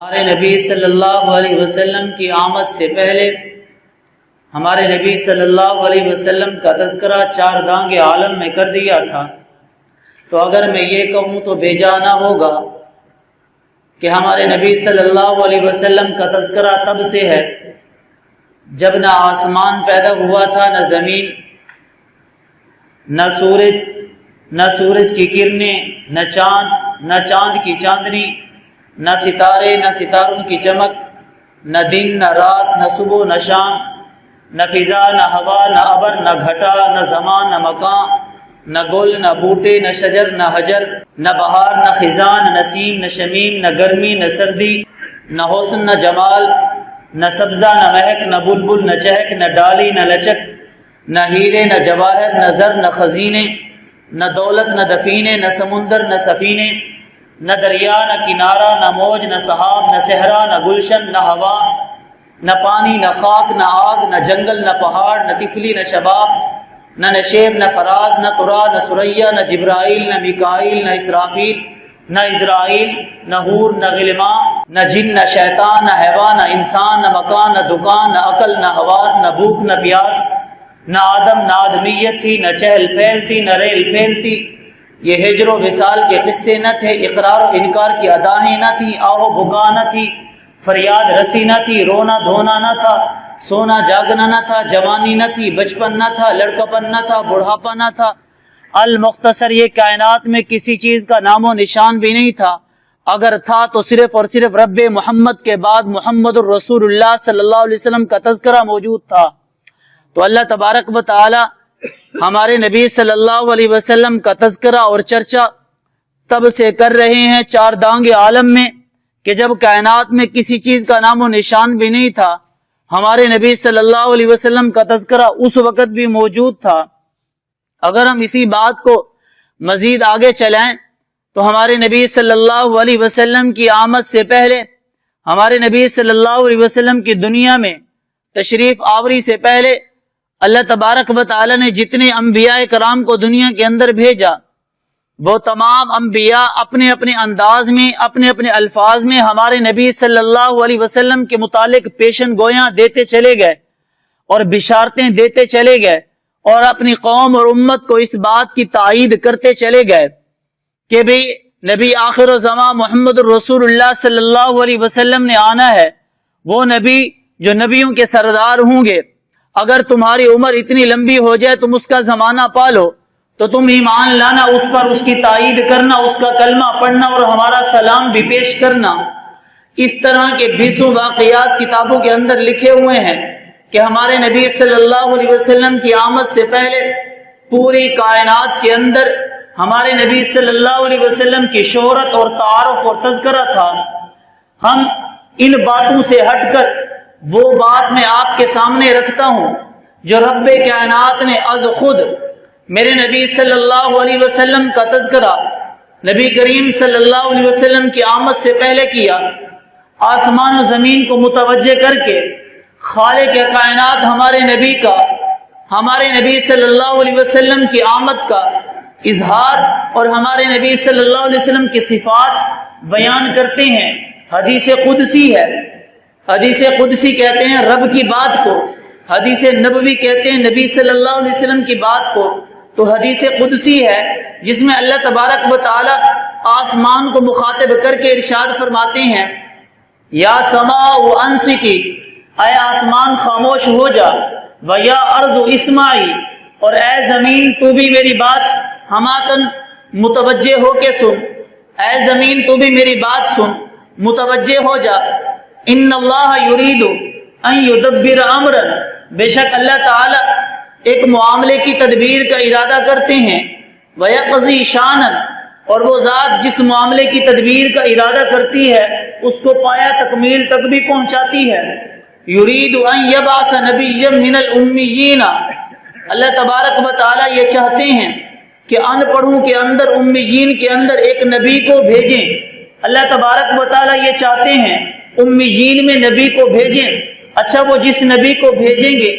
ہمارے نبی صلی اللہ علیہ وسلم کی آمد سے پہلے ہمارے نبی صلی اللہ علیہ وسلم کا تذکرہ چار دانگ عالم میں کر دیا تھا، تو اگر میں یہ کہوں تو بے جا نہ ہوگا کہ ہمارے نبی صلی اللہ علیہ وسلم کا تذکرہ تب سے ہے جب نہ آسمان پیدا ہوا تھا، نہ زمین، نہ سورج کی کرنیں، نہ چاند کی چاندنی، نہ ستارے، نہ ستاروں کی چمک، نہ دن نہ رات، نہ صبح نہ شام، نہ فضا نہ ہوا، نہ ابر نہ گھٹا، نہ زمان نہ مکان، نہ گل نہ بوٹے، نہ شجر نہ حجر، نہ بہار نہ خزاں، نہ نسیم نہ شمیم، نہ گرمی نہ سردی، نہ حسن نہ جمال، نہ سبزہ نہ مہک، نہ بلبل نہ چہک، نہ ڈالی نہ لچک، نہ ہیرے نہ جواہر، نہ زر نہ خزینے، نہ دولت نہ دفینے، نہ سمندر نہ سفینے، نہ دریا نہ کنارہ، نہ موج نہ سحاب، نہ صحرا نہ گلشن، نہ ہوا نہ پانی، نہ خاک نہ آگ، نہ جنگل نہ پہاڑ، نہ طفلی نہ شباب، نہ نشیب نہ فراز، نہ ترا نہ سریا، نہ جبرائیل نہ میکائیل، نہ اسرافیل نہ اسرائیل، نہ حور نہ غلما، نہ جن نہ شیطان، نہ حیوان نہ انسان، نہ مکان نہ دکان، نہ عقل نہ حواس، نہ بھوک نہ پیاس، نہ آدم نہ آدمیت تھی، نہ چہل پہل تھی، نہ ریل پھیل تھی۔ یہ ہجر و وصال کے قصے نہ تھے، اقرار و انکار کی ادائیں نہ تھیں، آہ و بکا نہ تھی، فریاد رسی نہ تھی، رونا دھونا نہ تھا، سونا جاگنا نہ تھا، جوانی نہ تھی، بچپن نہ تھا، لڑکپن نہ تھا، بڑھاپا نہ تھا۔ المختصر یہ کائنات میں کسی چیز کا نام و نشان بھی نہیں تھا، اگر تھا تو صرف اور صرف رب محمد کے بعد محمد الرسول اللہ صلی اللہ علیہ وسلم کا تذکرہ موجود تھا۔ تو اللہ تبارک و تعالی ہمارے نبی صلی اللہ علیہ وسلم کا تذکرہ اور چرچا تب سے کر رہے ہیں چار دانگ عالم میں کہ جب کائنات میں کسی چیز کا نام و نشان بھی نہیں تھا، ہمارے نبی صلی اللہ علیہ وسلم کا تذکرہ اس وقت بھی موجود تھا۔ اگر ہم اسی بات کو مزید آگے چلائیں تو ہمارے نبی صلی اللہ علیہ وسلم کی آمد سے پہلے، ہمارے نبی صلی اللہ علیہ وسلم کی دنیا میں تشریف آوری سے پہلے اللہ تبارک و تعالی نے جتنے انبیاء کرام کو دنیا کے اندر بھیجا، وہ تمام انبیاء اپنے اپنے انداز میں، اپنے اپنے الفاظ میں ہمارے نبی صلی اللہ علیہ وسلم کے متعلق پیشن گویاں دیتے چلے گئے اور بشارتیں دیتے چلے گئے، اور اپنی قوم اور امت کو اس بات کی تائید کرتے چلے گئے کہ بھی نبی آخر الزمان محمد الرسول اللہ صلی اللہ علیہ وسلم نے آنا ہے، وہ نبی جو نبیوں کے سردار ہوں گے۔ اگر تمہاری عمر اتنی لمبی ہو جائے، تم اس کا زمانہ پالو، تو تم ایمان لانا، اس پر اس کی تائید کرنا، اس کا کلمہ پڑھنا اور ہمارا سلام بھی پیش کرنا۔ اس طرح کے 20 واقعات کتابوں کے اندر لکھے ہوئے ہیں کہ ہمارے نبی صلی اللہ علیہ وسلم کی آمد سے پہلے پوری کائنات کے اندر ہمارے نبی صلی اللہ علیہ وسلم کی شہرت اور تعارف اور تذکرہ تھا۔ ہم ان باتوں سے ہٹ کر وہ بات میں آپ کے سامنے رکھتا ہوں جو رب کائنات نے از خود میرے نبی صلی اللہ علیہ وسلم کا تذکرہ نبی کریم صلی اللہ علیہ وسلم کی آمد سے پہلے کیا، آسمان و زمین کو متوجہ کر کے خالق کائنات ہمارے نبی کا، ہمارے نبی صلی اللہ علیہ وسلم کی آمد کا اظہار اور ہمارے نبی صلی اللہ علیہ وسلم کی صفات بیان کرتے ہیں۔ حدیث قدسی ہے، حدیث قدسی کہتے ہیں رب کی بات کو، حدیث نبوی کہتے ہیں نبی صلی اللہ علیہ وسلم کی بات کو۔ تو حدیث قدسی ہے جس میں اللہ تبارک و تعالی آسمان کو مخاطب کر کے ارشاد فرماتے ہیں، یا سماء انصتی، اے آسمان خاموش ہو جا، ویا ارض اسمعی، اور اے زمین تو بھی میری بات ہماتن متوجہ ہو کے سن، اے زمین تو بھی میری بات سن، متوجہ ہو جا۔ ان اللہ یرید ان یدبر امرا، بے شک اللہ تعالی ایک معاملے کی تدبیر کا ارادہ کرتے ہیں، ویقضی شانا، اور وہ ذات جس معاملے کی تدبیر کا ارادہ کرتی ہے اس کو پایا تکمیل تک بھی پہنچاتی ہے۔ یرید ان یبعث نبیا من الامیین، اللہ تبارک و تعالی یہ چاہتے ہیں کہ ان پڑھوں کے اندر، امیین کے اندر ایک نبی کو بھیجیں۔ اللہ تبارک و تعالی یہ چاہتے ہیں امیین میں نبی کو بھیجیں۔ اچھا، وہ جس نبی کو بھیجیں گے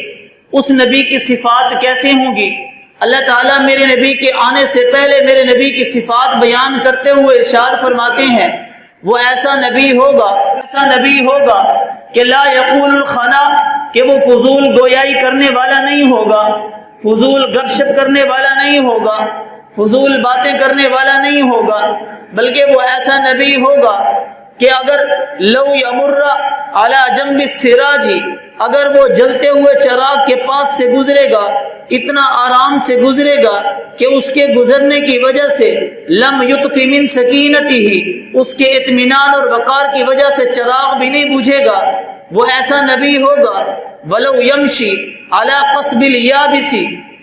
اس نبی کی صفات کیسے ہوں گی؟ اللہ تعالیٰ میرے نبی کے آنے سے پہلے میرے نبی کی صفات بیان کرتے ہوئے ارشاد فرماتے ہیں وہ ایسا نبی ہوگا کہ لا یقول الخنا، کہ وہ فضول گویائی کرنے والا نہیں ہوگا، فضول گپ شپ کرنے والا نہیں ہوگا، فضول باتیں کرنے والا نہیں ہوگا، بلکہ وہ ایسا نبی ہوگا کہ اگر لو یمر علی جنب السراج، اگر وہ جلتے ہوئے چراغ کے پاس سے گزرے گا، اتنا آرام سے گزرے گا کہ اس کے گزرنے کی وجہ سے لم یطف من سکینتہ، اس کے اطمینان اور وقار کی وجہ سے چراغ بھی نہیں بجھے گا، وہ ایسا نبی ہوگا۔ ولو یمشی علی قصب الیابس،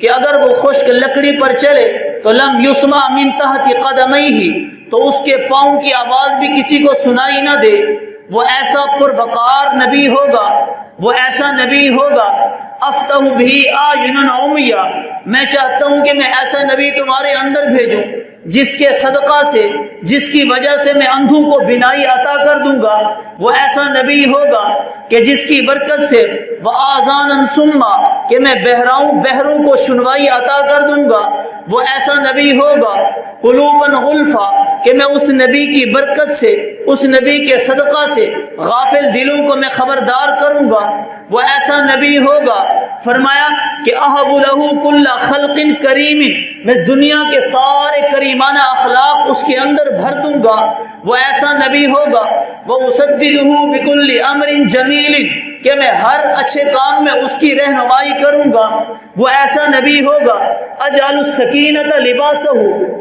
کہ اگر وہ خشک لکڑی پر چلے تو لم یسمع من تحت قدمیہ، تو اس کے پاؤں کی آواز بھی کسی کو سنائی نہ دے، وہ ایسا پروقار نبی ہوگا، وہ ایسا نبی ہوگا۔ افتح بھی اعین عمیہ، میں چاہتا ہوں کہ میں ایسا نبی تمہارے اندر بھیجوں جس کے صدقہ سے، جس کی وجہ سے میں اندھوں کو بینائی عطا کر دوں گا، وہ ایسا نبی ہوگا کہ جس کی برکت سے وآذانا صما، کہ میں بہروں کو سنوائی عطا کر دوں گا، وہ ایسا نبی ہوگا۔ قلوبا غلفا، کہ میں اس نبی کی برکت سے، اس نبی کے صدقہ سے غافل دلوں کو میں خبردار کروں گا، وہ ایسا نبی ہوگا۔ فرمایا کہ اہب لہ کل خلق کریم، میں دنیا کے سارے کریمانہ اخلاق اس کے اندر بھر دوں گا، وہ ایسا نبی ہوگا۔ وَأُسَدِّدُهُ بِكُلِّ أَمْرٍ جَمِيلٍ، کہ میں ہر اچھے کام میں اس کی رہنمائی کروں گا، وہ ایسا نبی ہوگا۔ اجعل السکینۃ لباسہ،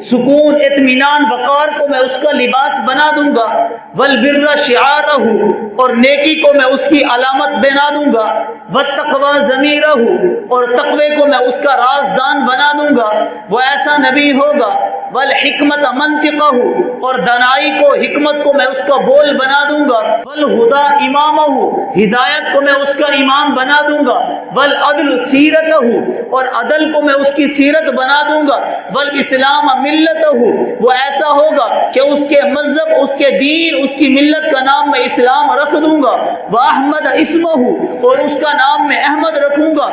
سکون، اطمینان، وقار کو میں اس کا لباس بنا دوں گا۔ والبر شعارہ، اور نیکی کو میں اس کی علامت بنا دوں گا۔ والتقوی ضمیرہ، اور تقوی کو میں اس کا رازدان بنا دوں گا، وہ ایسا نبی ہوگا۔ والحکمت منطقہ، اور دانائی کو، حکمت کو میں اس کا بول بنا دوں گا۔ والہدی امامہ، ہدایت کو میں اس کا امام بنا دوں گا۔ والعدل سیرتہ، اور عدل کو میں اس کی سیرت بنا دوں گا۔ والاسلام ملتہ، وہ ایسا ہوگا کہ اس کے مذہب، اس کے دین، اس کی ملت کا نام میں اسلام رکھ دوں گا۔ واحمد اسمہ، اور اس کا نام میں احمد رکھوں گا،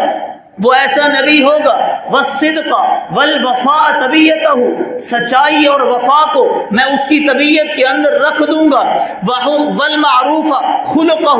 وہ ایسا نبی ہوگا۔ والصدق والوفاء طبیعتہ، سچائی اور وفا کو میں اس کی طبیعت کے اندر رکھ دوں گا۔ والمعروف خلقہ،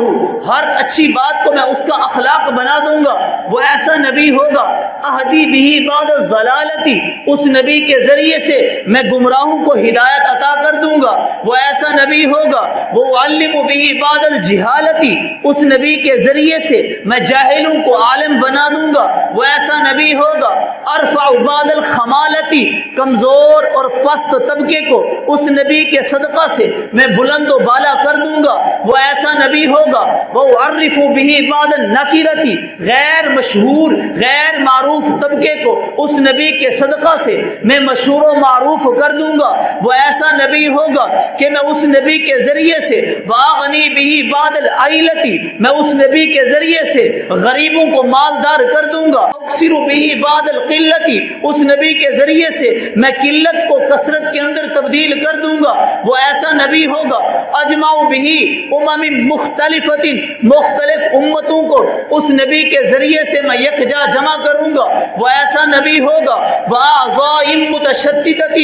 ہر اچھی بات کو میں اس کا اخلاق بنا دوں گا، وہ ایسا نبی ہوگا۔ اہدی بہ بعد الضلالۃ، اس نبی کے ذریعے سے میں گمراہوں کو ہدایت عطا کر دوں گا، وہ ایسا نبی ہوگا۔ وأعلم بہ بعد الجہالۃ، اس نبی کے ذریعے سے میں جاہلوں کو عالم بنا دوں گا، وہ ایسا نبی ہوگا۔ ارفع بعد الخمالۃ، کمزور اور پست طبقے کو اس نبی کے صدقہ سے میں بلند و بالا کر دوں گا، وہ ایسا نبی ہوگا۔ وأعرف بہ بعد النکرۃ، غیر مشہور، غیر معروف طبقے کو اس نبی کے صدقہ سے میں مشہور و معروف کر دوں گا، وہ ایسا نبی ہوگا کہ میں اس نبی کے ذریعے سے واغنی بہ بعد العیلۃ، میں اس نبی کے ذریعے سے غریبوں کو مالدار کر دوں گا۔ اکثر بہ بعد القلۃ، اس نبی کے ذریعے سے میں قلت کو کثرت کے اندر تبدیل کر دوں گا، وہ ایسا نبی ہوگا۔ اجمع بہ مختلفۃ، مختلف امتوں کو اس نبی کے ذریعے سے میں یکجا جمع کروں گا، وہ ایسا نبی ہوگا۔ واعضاء متشتتۃ،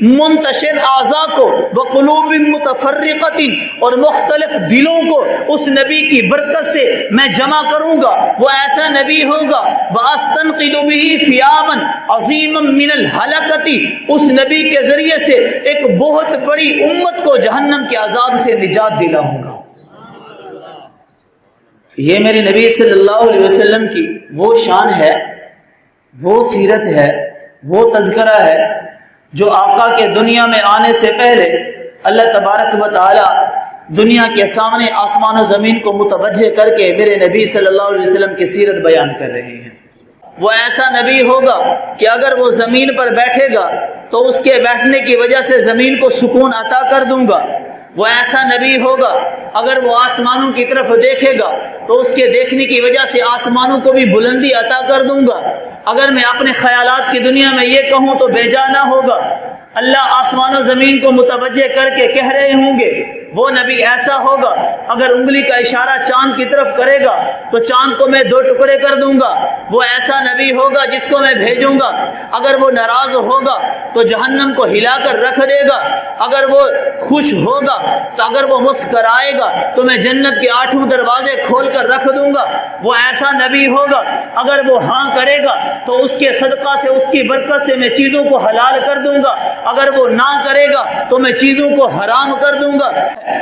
منتشر اعضاء کو، وقلوب متفرقۃ، اور مختلف دلوں کو اس نبی کی برکت سے میں جمع کروں گا، وہ ایسا نبی ہوگا۔ واستنقذ بہ فیاما عظیما من الہلکۃ، اس نبی کے ذریعے سے ایک بہت بڑی امت کو جہنم کے عذاب سے نجات دلاؤں گا۔ یہ میرے نبی صلی اللہ علیہ وسلم کی وہ شان ہے، وہ سیرت ہے، وہ تذکرہ ہے جو آقا کے دنیا میں آنے سے پہلے اللہ تبارک و تعالی دنیا کے سامنے آسمان و زمین کو متوجہ کر کے میرے نبی صلی اللہ علیہ وسلم کی سیرت بیان کر رہے ہیں۔ وہ ایسا نبی ہوگا کہ اگر وہ زمین پر بیٹھے گا تو اس کے بیٹھنے کی وجہ سے زمین کو سکون عطا کر دوں گا۔ وہ ایسا نبی ہوگا اگر وہ آسمانوں کی طرف دیکھے گا تو اس کے دیکھنے کی وجہ سے آسمانوں کو بھی بلندی عطا کر دوں گا۔ اگر میں اپنے خیالات کی دنیا میں یہ کہوں تو بے جا نہ ہوگا۔ اللہ آسمان و زمین کو متوجہ کر کے کہہ رہے ہوں گے وہ نبی ایسا ہوگا اگر انگلی کا اشارہ چاند کی طرف کرے گا تو چاند کو میں 2 ٹکڑے کر دوں گا۔ وہ ایسا نبی ہوگا جس کو میں بھیجوں گا اگر وہ ناراض ہوگا تو جہنم کو ہلا کر رکھ دے گا، اگر وہ خوش ہوگا تو اگر وہ مسکرائے گا تو میں جنت کے 8 دروازے کھول کر رکھ دوں گا۔ وہ ایسا نبی ہوگا اگر وہ ہاں کرے گا تو اس کے صدقہ سے، اس کی برکت سے میں چیزوں کو حلال کر دوں گا، اگر وہ نہ کرے گا تو میں چیزوں کو حرام کر دوں گا۔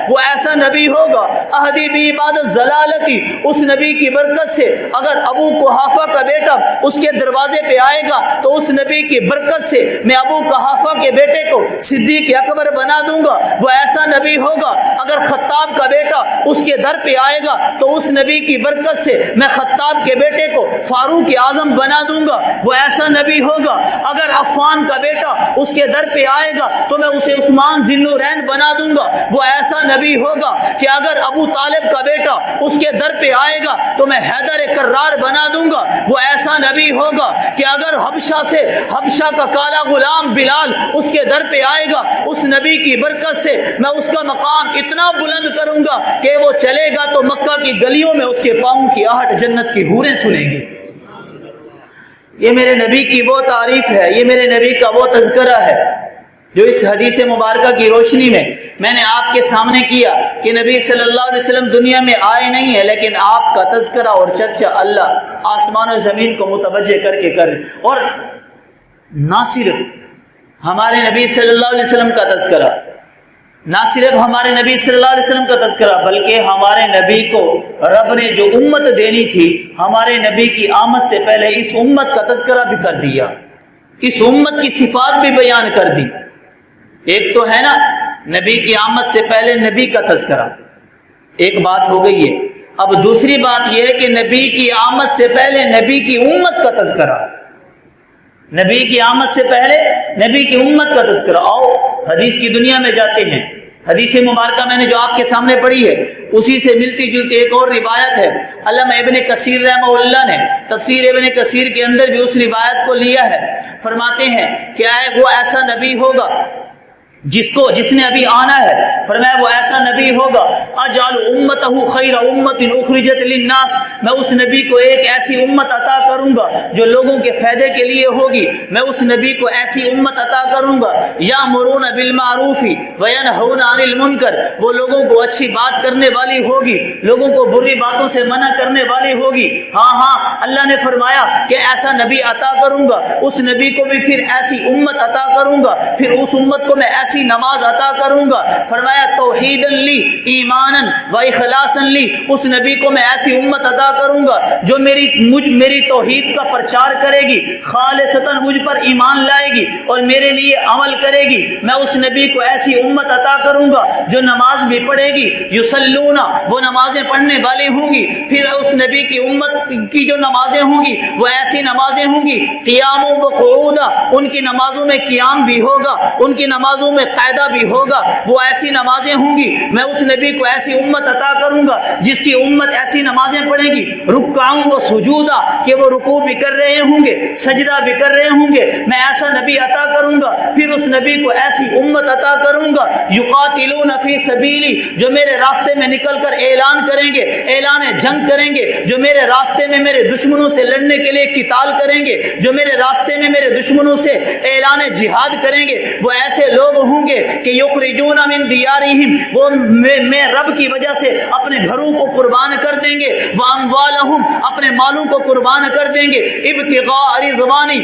وہ ایسا نبی ہوگا اہدی بھی عبادت ضلالتی، اس نبی کی برکت سے اگر ابو قحافہ کا بیٹا اس کے دروازے پہ آئے گا تو اس نبی کی برکت سے میں ابو قحافہ کے بیٹے کو صدیق اکبر بنا دوں گا۔ وہ ایسا نبی ہوگا اگر خطاب کا بیٹا اس کے در پہ آئے گا تو اس نبی کی برکت سے میں خطاب کے بیٹے کو فاروق اعظم بنا دوں گا۔ وہ ایسا نبی ہوگا اگر عفان کا بیٹا اس کے در پہ آئے گا تو میں اسے عثمان ذی النورین بنا دوں گا۔ وہ ایسا نبی ہوگا کہ اگر ابو طالب کا بیٹا اس کے در پہ آئے گا تو میں حیدر کرار بنا دوں گا۔ وہ ایسا نبی ہوگا کہ اگر حبشہ کا کالا غلام بلال اس کے در پہ آئے گا، اس نبی کی برکت سے میں اس کا مقام اتنا بلند کروں گا کہ وہ چلے گا تو مکہ کی گلیوں میں اس کے پاؤں کی آہٹ جنت کی حوریں سنیں گی۔ یہ میرے نبی کی وہ تعریف ہے، یہ میرے نبی کا وہ تذکرہ ہے جو اس حدیث مبارکہ کی روشنی میں نے آپ کے سامنے کیا کہ نبی صلی اللہ علیہ وسلم دنیا میں آئے نہیں ہے، لیکن آپ کا تذکرہ اور چرچا اللہ آسمان و زمین کو متوجہ کر کے کر، اور نہ صرف ہمارے نبی صلی اللہ علیہ وسلم کا تذکرہ، نہ صرف ہمارے نبی صلی اللہ علیہ وسلم کا تذکرہ، بلکہ ہمارے نبی کو رب نے جو امت دینی تھی، ہمارے نبی کی آمد سے پہلے اس امت کا تذکرہ بھی کر دیا، اس امت کی صفات بھی بیان کر دی۔ ایک تو ہے نا نبی کی آمد سے پہلے نبی کا تذکرہ، ایک بات ہو گئی ہے۔ اب دوسری بات یہ ہے کہ نبی کی آمد سے پہلے نبی کی امت کا تذکرہ، نبی کی آمد سے پہلے نبی کی امت کا تذکرہ۔ آؤ حدیث کی دنیا میں جاتے ہیں۔ حدیث مبارکہ میں نے جو آپ کے سامنے پڑھی ہے اسی سے ملتی جلتی ایک اور روایت ہے۔ علامہ ابن کثیر رحمہ اللہ نے تفسیر ابن کثیر کے اندر بھی اس روایت کو لیا ہے۔ فرماتے ہیں کہ وہ ایسا نبی ہوگا جس نے ابھی آنا ہے، فرمایا وہ ایسا نبی ہوگا اجعل امتہ خیر امت اخرجت للناس، میں اس نبی کو ایک ایسی امت عطا کروں گا جو لوگوں کے فائدے کے لیے ہوگی۔ میں اس نبی کو ایسی امت عطا کروں گا یامرون بالمعروف وینہون عن المنکر، وہ لوگوں کو اچھی بات کرنے والی ہوگی، لوگوں کو بری باتوں سے منع کرنے والی ہوگی۔ ہاں اللہ نے فرمایا کہ ایسا نبی عطا کروں گا، اس نبی کو بھی پھر ایسی امت عطا کروں گا، پھر اس امت کو میں ایسی نماز عطا کروں گا۔ فرمایا توحیدا لی ایمانا و اخلاصا لی، اس نبی کو میں ایسی امت عطا کروں گا جو میری توحید کا پرچار کرے گی، خالصتاً مجھ پر ایمان لائے گی اور میرے لیے عمل کرے گی۔ میں اس نبی کو ایسی امت عطا کروں گا جو نماز بھی پڑھے گی، یصلون، وہ نمازیں پڑھنے والی ہوں گی۔ پھر اس نبی کی امت کی جو نمازیں ہوں گی وہ ایسی نمازیں ہوں گی قیام و قعود، ان کی نمازوں میں قیام بھی ہوگا، ان کی نمازوں میں قاعدہ بھی ہوگا، وہ ایسی نمازیں ہوں گی۔ میں اس نبی کو ایسی امت عطا کروں گا جس کی امت ایسی نمازیں پڑھے گی رکعوں و سجودہ، کہ وہ رکوع بھی کر رہے ہوں گے، سجدہ بھی کر رہے ہوں گے۔ میں ایسا نبی عطا کروں گا، پھر اس نبی کو ایسی امت عطا کروں گا یقاتلون فی سبیلی، جو میرے راستے میں نکل کر اعلان کریں گے، اعلان جنگ کریں گے، جو میرے راستے میں میرے دشمنوں سے لڑنے کے لیے قتال کریں گے، جو میرے راستے میں میرے دشمنوں سے اعلان جہاد کریں گے۔ وہ ایسے لوگ ہوں گے کہ یخرجون من دیارہم، وہ میں رب کی وجہ سے اپنے گھروں کو قربان کر دیں گے، واموالہم، اپنے مالوں کو قربان کر دیں گے، ابتغاء رضوانی،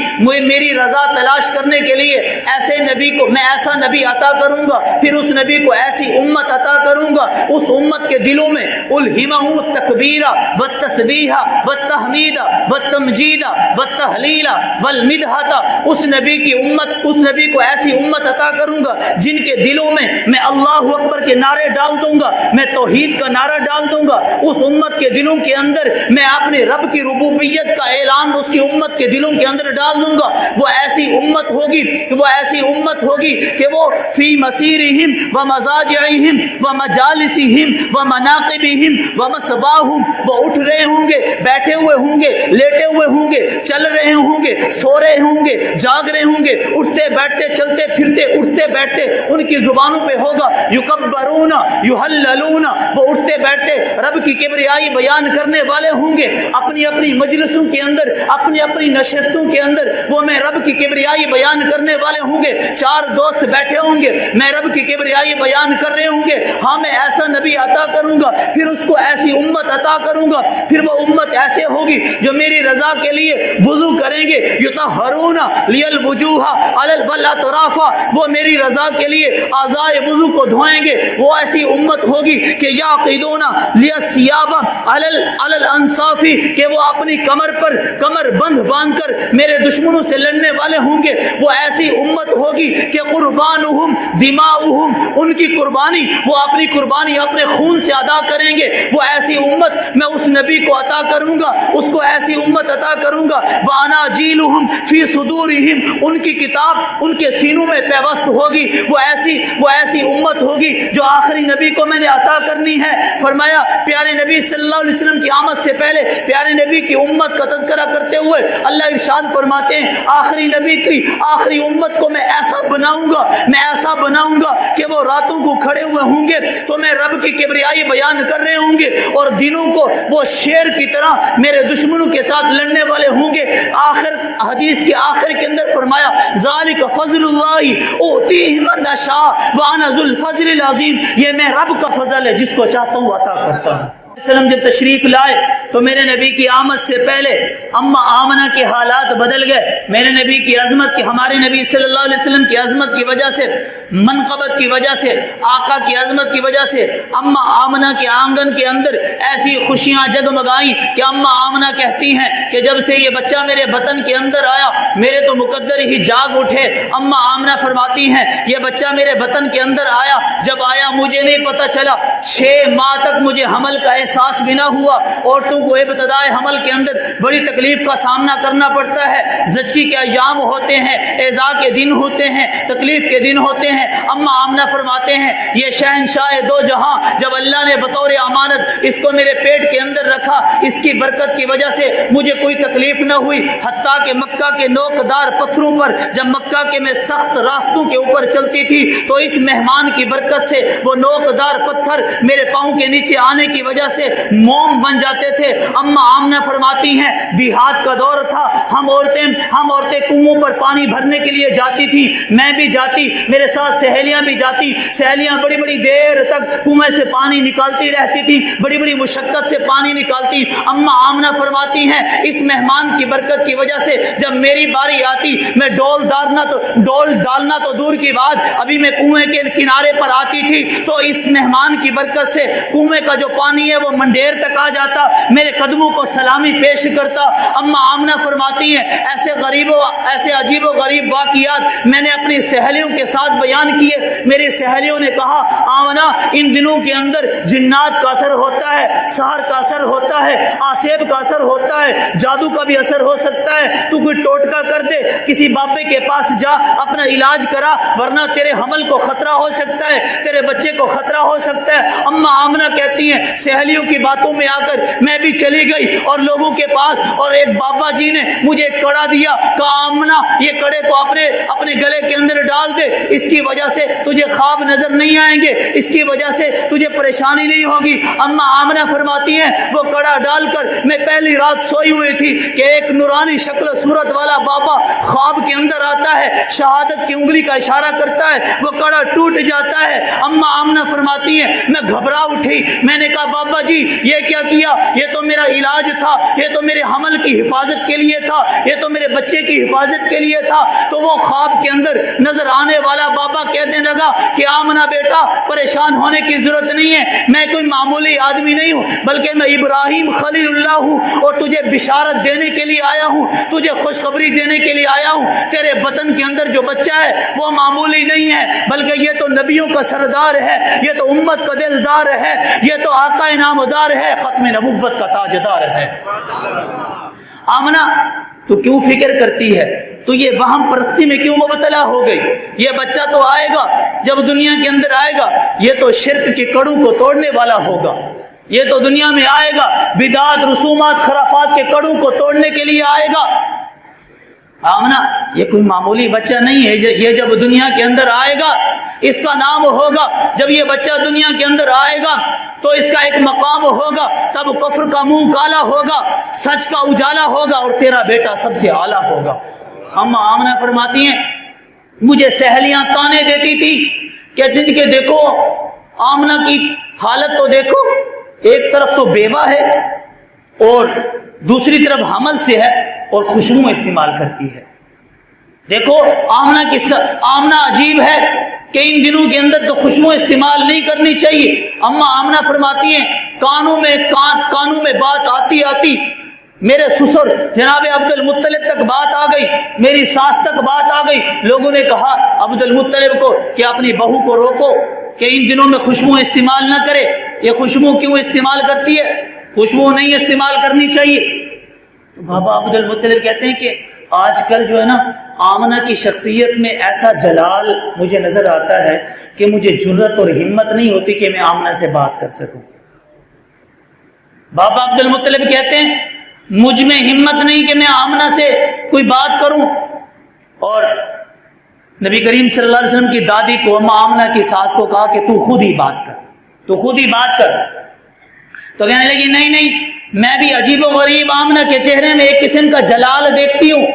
میری رضا تلاش کرنے کے لیے ایسے نبی کو میں ایسا نبی عطا کروں گا۔ پھر اس نبی کو ایسی امت عطا کروں گا، اس امت کے دلوں میں الہمہ التکبیر والتسبیح والتحمید والتمجید والتہلیل والمدحۃ، اس نبی کی امت، اس نبی کو ایسی امت عطا کروں گا جن کے دلوں میں اللہ اکبر کے نعرے ڈال دوں گا، میں توحید کا نعرہ ڈال دوں گا۔ اس امت کے دلوں کے اندر میں اپنے رب کی ربوبیت کا اعلان اس کی امت کے دلوں کے اندر ڈال دوں گا۔ وہ ایسی امت ہوگی، وہ ایسی امت ہوگی کہ وہ فی مسیرہم و مضاجعہم و مجالسہم و مناقبہم و مصباحہم، وہ اٹھ رہے ہوں گے، بیٹھے ہوئے ہوں گے، لیٹے ہوئے ہوں گے، چل رہے ہوں گے، سو رہے ہوں گے، جاگ رہے ہوں گے، اٹھتے بیٹھتے چلتے پھرتے اٹھتے بیٹھتے بیٹھتے ان کی زبانوں پہ ہوگا یکبرون یحللون، وہ اٹھتے بیٹھتے رب کی کبریائی بیان کرنے والے ہوں گے، اپنی اپنی مجلسوں کے اندر، اپنی اپنی نشستوں کے اندر وہ میں رب کی کبریائی بیان کرنے والے ہوں گے۔ چار دوست بیٹھے ہوں گے، میں رب کی کبریائی بیان کر رہے ہوں گے، ہاں میں ایسا نبی عطا کروں گا، پھر اس کو ایسی امت عطا کروں گا، پھر وہ امت ایسے ہوگی جو میری رضا کے لیے وضو کریں گے، یطہرون للوجوہ علی الاطراف، وہ میری رضا کے لیے اعضائے وضو کو دھوئیں گے، وہ ایسی امت ہوگی کہ یعقدون للثیاب علی الانصاف، کہ وہ اپنی کمر پر کمر بند باندھ کر میرے دشمنوں سے لڑنے والے ہوں گے، وہ ایسی امت ہوگی کہ قربانہم دماؤہم، ان کی قربانی وہ اپنی قربانی اپنے خون سے ادا کریں گے، وہ ایسی امت میں اس نبی کو عطا کروں گا، اس کو ایسی امت عطا کروں گا۔ واناجیلہم فی صدورہم، ان کی کتاب ان کے سینوں میں پیوست ہوگی، وہ ایسی امت ہوگی جو آخری نبی کو میں نے عطا کرنی ہے۔ فرمایا پیارے نبی صلی اللہ علیہ وسلم کی آمد سے پہلے پیارے نبی کی امت کا تذکرہ کرتے ہوئے اللہ ارشاد فرماتے ہیں آخری نبی کی آخری امت کو میں ایسا بناؤں گا کہ وہ راتوں کو کھڑے ہوئے ہوں گے تو میں رب کی کبریائی بیان کر رہے ہوں گے، اور دنوں کو وہ شیر کی طرح میرے دشمنوں کے ساتھ لڑنے والے ہوں گے۔ آخر حدیث کے آخر کے اندر فرمایا ذالک فضل اللہ اؤتیہ من اشاء وانا ذو الفضل العظیم، یہ میں رب کا فضل ہے، جس کو چاہتا ہوں عطا کرتا ہوں۔ وسلم جب تشریف لائے تو میرے نبی کی آمد سے پہلے اما آمنہ کے حالات بدل گئے۔ میرے نبی کی عظمت کی، ہمارے نبی صلی اللہ علیہ وسلم کی عظمت کی وجہ سے، منقبت کی وجہ سے، آقا کی عظمت کی وجہ سے اما آمنہ کے آنگن کے اندر ایسی خوشیاں جگمگائیں کہ اما آمنہ کہتی ہیں کہ جب سے یہ بچہ میرے بطن کے اندر آیا میرے تو مقدر ہی جاگ اٹھے۔ اما آمنہ فرماتی ہیں یہ بچہ میرے بطن کے اندر آیا، جب آیا مجھے نہیں پتہ چلا، 6 ماہ تک مجھے حمل کا احساس بھی نہ ہوا۔ عورتوں کو ابتدائے حمل کے اندر بڑی تکلیف کا سامنا کرنا پڑتا ہے، زچگی کے ایام ہوتے ہیں، اعزاء کے دن ہوتے ہیں، تکلیف کے دن ہوتے ہیں۔ اما آمنہ فرماتے ہیں یہ شہنشاہ دو جہاں جب اللہ نے بطور امانت اس کو میرے پیٹ کے اندر رکھا، اس کی برکت کی وجہ سے مجھے کوئی تکلیف نہ ہوئی، حتیٰ کہ مکہ کے نوکدار پتھروں پر جب مکہ کے میں سخت راستوں کے اوپر چلتی تھی تو اس مہمان کی برکت سے وہ نوکدار پتھر میرے پاؤں کے نیچے آنے کی وجہ سے موم بن جاتے تھے۔ اما آمنہ فرماتی ہیں دیہات کا دور تھا، ہم عورتیں کنووں پر پانی بھرنے کے لیے جاتی تھی، میں بھی جاتی، میرے ساتھ سہیلیاں بھی جاتی، سہیلیاں بڑی بڑی دیر تک کنویں سے پانی نکالتی رہتی تھی، بڑی بڑی مشقت سے پانی نکالتی۔ اما آمنہ فرماتی ہیں اس مہمان کی برکت کی وجہ سے جب میری باری آتی میں ڈول ڈالنا تو دور کی بات، ابھی میں کنویں کے کنارے پر آتی تھی تو اس مہمان کی برکت سے کنویں کا جو پانی ہے وہ منڈیر تک آ جاتا، میرے قدموں کو سلامی پیش کرتا۔ اما آمنہ فرماتی ہیں ایسے عجیب و غریب واقعات میں نے اپنی سہیلیوں کے ساتھ بیان کیے۔ میری سہیلیوں نے کہا آمنہ ان دنوں کے اندر جنات کا اثر ہوتا ہے، سحر کا اثر ہوتا ہے، آسیب کا اثر ہوتا ہے، جادو کا بھی اثر ہو سکتا ہے، تو کوئی ٹوٹکا کر دے، کسی بابے کے پاس جا اپنا علاج کرا، ورنہ تیرے حمل کو خطرہ ہو سکتا ہے، تیرے بچے کو خطرہ ہو سکتا ہے۔ اما آمنہ کہتی ہیں سہیلیوں کی باتوں میں آ کر میں بھی چلی گئی اور لوگوں کے پاس، اور ایک بابا جی نے مجھے ایک کڑا دیا، کہا آمنہ یہ کڑے کو اپنے گلے کے اندر ڈال دے، اس کی وجہ سے تجھے خواب نظر نہیں آئیں گے، اس کی وجہ سے تجھے پریشانی نہیں ہوگی۔ اما آمنہ فرماتی ہیں وہ کڑا ڈال کر میں پہلی رات سوئی ہوئی تھی کہ ایک نورانی شکل و صورت والا بابا خواب کے اندر آتا ہے، شہادت کی انگلی کا اشارہ کرتا ہے، وہ کڑا ٹوٹ جاتا ہے۔ اما آمنہ فرماتی ہیں میں گھبرا اٹھی، میں نے کہا بابا جی یہ کیا کیا؟ یہ تو میرا علاج تھا، یہ تو میرے حمل کی حفاظت کے لیے تھا، یہ تو میرے بچے کی حفاظت کے لیے تھا۔ تو وہ خواب کے اندر نظر آنے والا بابا کہنے لگا کہ آمنہ بیٹا پریشان ہونے کی ضرورت نہیں ہے، میں کوئی معمولی آدمی نہیں ہوں بلکہ میں ابراہیم خلیل اللہ ہوں اور تجھے بشارت دینے کے لیے آیا ہوں، تجھے خوشخبری دینے کے لیے آیا ہوں، تیرے بطن کے اندر جو بچہ ہے وہ معمولی نہیں ہے بلکہ یہ تو نبیوں کا سردار ہے، یہ تو امت کا دلدار ہے، یہ تو آقا انعامدار ہے، ختم نبوت کا تاجدار ہے۔ آمنہ تو کیوں فکر کرتی ہے؟ تو یہ وہم پرستی میں کیوں مبتلا ہو گئی؟ یہ بچہ تو آئے گا، جب دنیا کے اندر آئے گا یہ تو شرک کی کڑوں کو توڑنے والا ہوگا، یہ تو دنیا میں آئے گا بدعات رسومات خرافات کے کڑوں کو توڑنے کے لیے آئے گا۔ آمنہ یہ کوئی معمولی بچہ نہیں ہے، یہ جب دنیا کے اندر آئے گا اس کا نام ہوگا، جب یہ بچہ دنیا کے اندر آئے گا تو اس کا ایک مقام ہوگا، تب کفر کا منہ کالا ہوگا، سچ کا اجالا ہوگا، اور تیرا بیٹا سب سے اعلیٰ ہوگا۔ اما آمنہ فرماتی ہیں مجھے سہیلیاں تانے دیتی تھی، کہتی تھی کہ دیکھو آمنہ کی حالت تو دیکھو، ایک طرف تو بیوہ ہے اور دوسری طرف حمل سے ہے اور خوشبو استعمال کرتی ہے۔ دیکھو آمنہ عجیب ہے کہ ان دنوں کے اندر تو خوشبو استعمال نہیں کرنی چاہیے۔ اما آمنہ فرماتی ہیں کانوں میں بات آتی میرے سسر جناب عبد المطلب تک بات آ گئی، میری ساس تک بات آ گئی، لوگوں نے کہا عبد المطلب کو کہ اپنی بہو کو روکو کہ ان دنوں میں خوشبو استعمال نہ کرے۔ یہ خوشبو کیوں استعمال کرتی ہے؟ خوشبو نہیں استعمال کرنی چاہیے۔ تو بابا عبد المطلب کہتے ہیں کہ آج کل جو ہے نا آمنہ کی شخصیت میں ایسا جلال مجھے نظر آتا ہے کہ مجھے جرت اور ہمت نہیں ہوتی کہ میں آمنہ سے بات کر سکوں۔ بابا عبد المطلب کہتے ہیں مجھ میں ہمت نہیں کہ میں آمنہ سے کوئی بات کروں، اور نبی کریم صلی اللہ علیہ وسلم کی دادی کو اما آمنہ کی ساس کو کہا کہ تو خود ہی بات کر، تو کہنے لگی نہیں میں بھی عجیب و غریب آمنہ کے چہرے میں ایک قسم کا جلال دیکھتی ہوں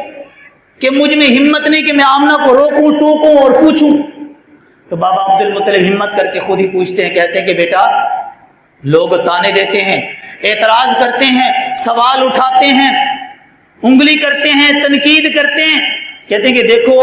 کہ مجھ میں ہمت نہیں کہ میں آمنہ کو روکوں ٹوکوں اور پوچھوں۔ تو بابا عبد المطلب ہمت کر کے خود ہی پوچھتے ہیں، کہتے ہیں کہ بیٹا لوگ تانے دیتے ہیں، اعتراض کرتے ہیں، سوال اٹھاتے ہیں، انگلی کرتے ہیں، تنقید کرتے ہیں، کہتے ہیں کہ دیکھو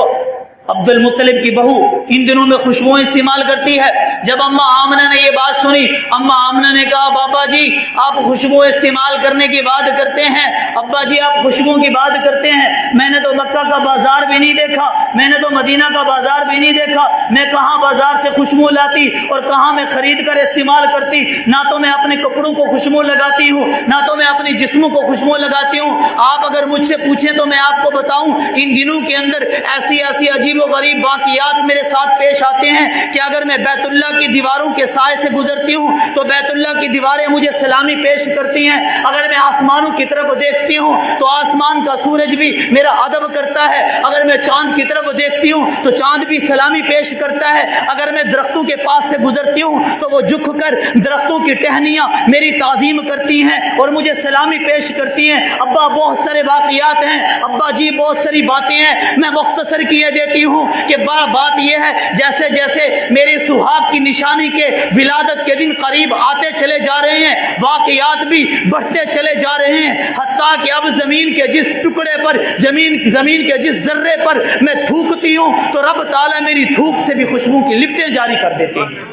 عبد المطلب کی بہو ان دنوں میں خوشبو استعمال کرتی ہے۔ جب اما آمنہ نے یہ بات سنی، اما آمنہ نے کہا بابا جی آپ خوشبو استعمال کرنے کی بات کرتے ہیں، ابا جی آپ خوشبو کی بات کرتے ہیں، میں نے تو مکہ کا بازار بھی نہیں دیکھا، میں نے تو مدینہ کا بازار بھی نہیں دیکھا، میں کہاں بازار سے خوشبو لاتی اور کہاں میں خرید کر استعمال کرتی، نہ تو میں اپنے کپڑوں کو خوشبو لگاتی ہوں، نہ تو میں اپنی جسموں کو خوشبو لگاتی ہوں۔ آپ اگر مجھ سے پوچھیں تو میں آپ کو بتاؤں ان دنوں کے اندر ایسی عجیب و غریب واقعات میرے ساتھ پیش آتے ہیں کہ اگر میں بیت اللہ کی دیواروں کے سائے سے گزرتی ہوں تو بیت اللہ کی دیواریں مجھے سلامی پیش کرتی ہیں، اگر میں آسمانوں کی طرف دیکھتی ہوں تو آسمان کا سورج بھی میرا ادب کرتا ہے، اگر میں چاند کی طرف دیکھتی ہوں تو چاند بھی سلامی پیش کرتا ہے، اگر میں درختوں کے پاس سے گزرتی ہوں تو وہ جھک کر درختوں کی ٹہنیاں میری تعظیم کرتی ہیں اور مجھے سلامی پیش کرتی ہیں۔ ابا بہت سارے واقعات ہیں، ابا جی بہت ساری باتیں ہیں، میں مختصر کیے دیتی ہوں کہ بات یہ ہے جیسے جیسے میری سہاگ کی نشانی کے ولادت کے دن قریب آتے چلے جا رہے ہیں، واقعات بھی بڑھتے چلے جا رہے ہیں، حتیٰ کہ اب زمین کے جس ٹکڑے پر زمین کے جس ذرے پر میں تھوکتی ہوں تو رب تعالیٰ میری تھوک سے بھی خوشبو کی لپٹیں جاری کر دیتے ہیں۔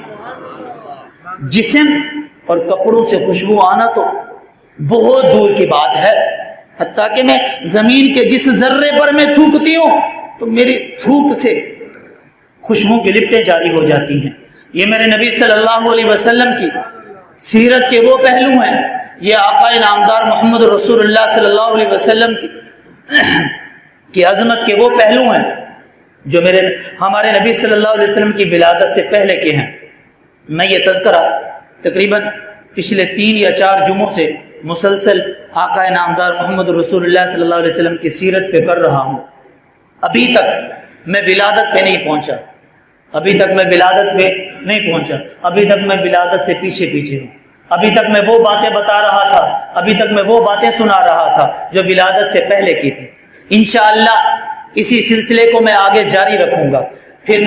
جسم اور کپڑوں سے خوشبو آنا تو بہت دور کی بات ہے، حتیٰ کہ میں زمین کے جس ذرے پر میں تھوکتی ہوں تو میری تھوک سے خوشبو کی لپٹیں جاری ہو جاتی ہیں۔ یہ میرے نبی صلی اللہ علیہ وسلم کی سیرت کے وہ پہلو ہیں، یہ آقا نامدار محمد رسول اللہ صلی اللہ علیہ وسلم کی عظمت کے وہ پہلو ہیں جو ہمارے نبی صلی اللہ علیہ وسلم کی ولادت سے پہلے کے ہیں۔ میں یہ تذکرہ تقریباً پچھلے 3 یا 4 جمعوں سے مسلسل آقا نامدار محمد رسول اللہ صلی اللہ علیہ وسلم کی سیرت پہ کر رہا ہوں۔ ابھی تک میں ولادت پہ نہیں پہنچا، ابھی تک میں ولادت سے پیچھے ہوں، ابھی تک میں وہ باتیں بتا رہا تھا، ابھی تک میں وہ باتیں سنا رہا تھا جو ولادت سے پہلے کی تھی۔ انشاءاللہ اسی سلسلے کو میں آگے جاری رکھوں گا۔ پھر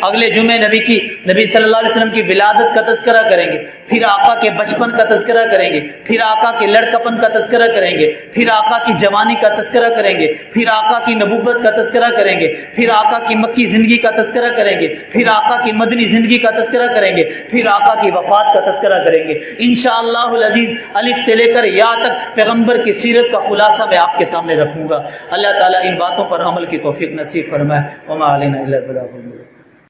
اگلے جمعے نبی صلی اللہ علیہ وسلم کی ولادت کا تذکرہ کریں گے، پھر آقا کے بچپن کا تذکرہ کریں گے، پھر آقا کے لڑکپن کا تذکرہ کریں گے، پھر آقا کی جوانی کا تذکرہ کریں گے، پھر آقا کی نبوت کا تذکرہ کریں گے، پھر آقا کی مکی زندگی کا تذکرہ کریں گے، پھر آقا کی مدنی زندگی کا تذکرہ کریں گے، پھر آقا کی وفات کا تذکرہ کریں گے۔ انشاءاللہ العزیز الف سے لے کر یا تک پیغمبر کی سیرت کا خلاصہ میں آپ کے سامنے رکھوں گا۔ اللہ تعالیٰ ان باتوں پر عمل کی توفیق نصیب فرمائے۔ وما علینا الا البلاغ المبین۔